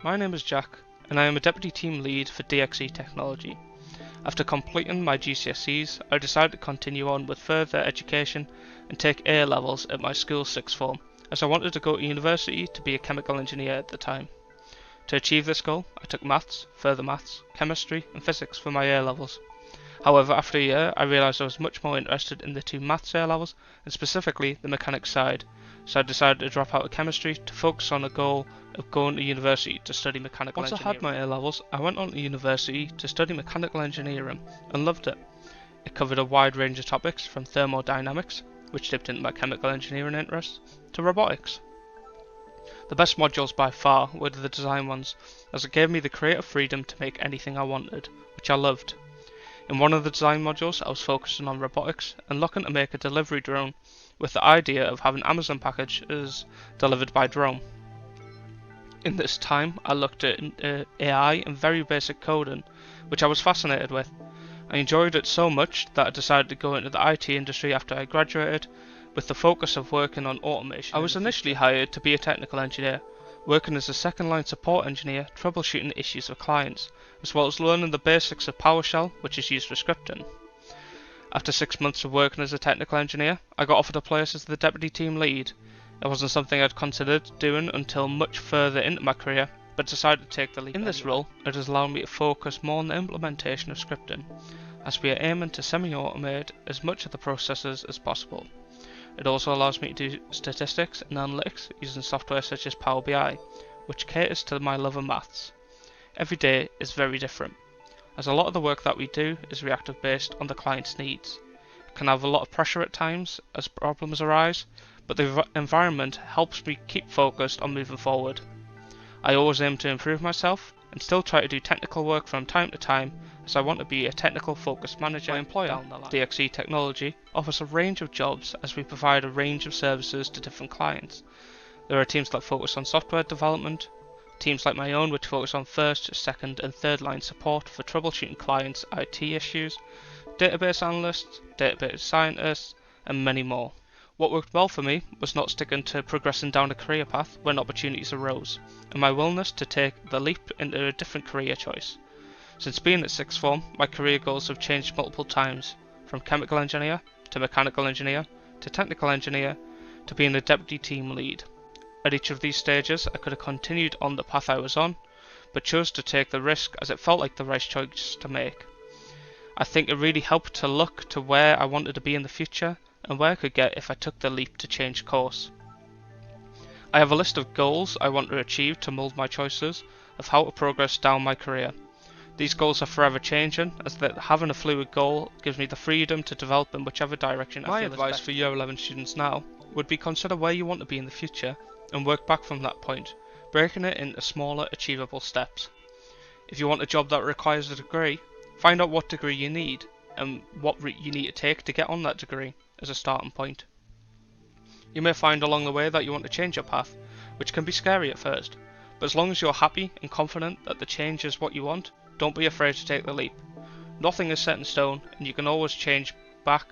My name is Jack, and I am a Deputy Team Lead for DXC Technology. After completing my GCSEs, I decided to continue on with further education and take A levels at my school's sixth form, as I wanted to go to university to be a chemical engineer at the time. To achieve this goal, I took maths, further maths, chemistry and physics for my A levels. However, after a year, I realised I was much more interested in the two maths A levels, and specifically the mechanics side, so I decided to drop out of chemistry to focus on a goal of going to university to study mechanical engineering. Once I had my A levels, I went on to university to study mechanical engineering and loved it. It covered a wide range of topics from thermodynamics, which dipped into my chemical engineering interests, to robotics. The best modules by far were the design ones, as it gave me the creative freedom to make anything I wanted, which I loved. In one of the design modules, I was focusing on robotics and looking to make a delivery drone with the idea of having Amazon packages delivered by drone. In this time, I looked at AI and very basic coding, which I was fascinated with. I enjoyed it so much that I decided to go into the IT industry after I graduated, with the focus of working on automation. I was initially hired to be a technical engineer, working as a second-line support engineer, troubleshooting issues with clients, as well as learning the basics of PowerShell, which is used for scripting. After 6 months of working as a technical engineer, I got offered a place as the deputy team lead. It wasn't something I'd considered doing until much further into my career, but decided to take the leap. In this role, it has allowed me to focus more on the implementation of scripting, as we are aiming to semi-automate as much of the processes as possible. It also allows me to do statistics and analytics using software such as Power BI, which caters to my love of maths. Every day is very different, as a lot of the work that we do is reactive based on the client's needs. It can have a lot of pressure at times as problems arise, but the environment helps me keep focused on moving forward. I always aim to improve myself and still try to do technical work from time to time, as I want to be a technical focused manager. My employer, DXC Technology, offers a range of jobs as we provide a range of services to different clients. There are teams that focus on software development, teams like my own which focus on first, second and third line support for troubleshooting clients' IT issues, database analysts, database scientists and many more. What worked well for me was not sticking to progressing down a career path when opportunities arose, and my willingness to take the leap into a different career choice. Since being at sixth form, my career goals have changed multiple times, from chemical engineer to mechanical engineer to technical engineer to being a deputy team lead. At each of these stages, I could have continued on the path I was on, but chose to take the risk as it felt like the right choice to make. I think it really helped to look to where I wanted to be in the future and where I could get if I took the leap to change course. I have a list of goals I want to achieve to mould my choices of how to progress down my career. These goals are forever changing, as that having a fluid goal gives me the freedom to develop in whichever direction I feel. My advice for Year 11 students now would be consider where you want to be in the future and work back from that point, breaking it into smaller achievable steps. If you want a job that requires a degree, find out what degree you need and what route you need to take to get on that degree as a starting point. You may find along the way that you want to change your path, which can be scary at first, but as long as you're happy and confident that the change is what you want, don't be afraid to take the leap. Nothing is set in stone and you can always change back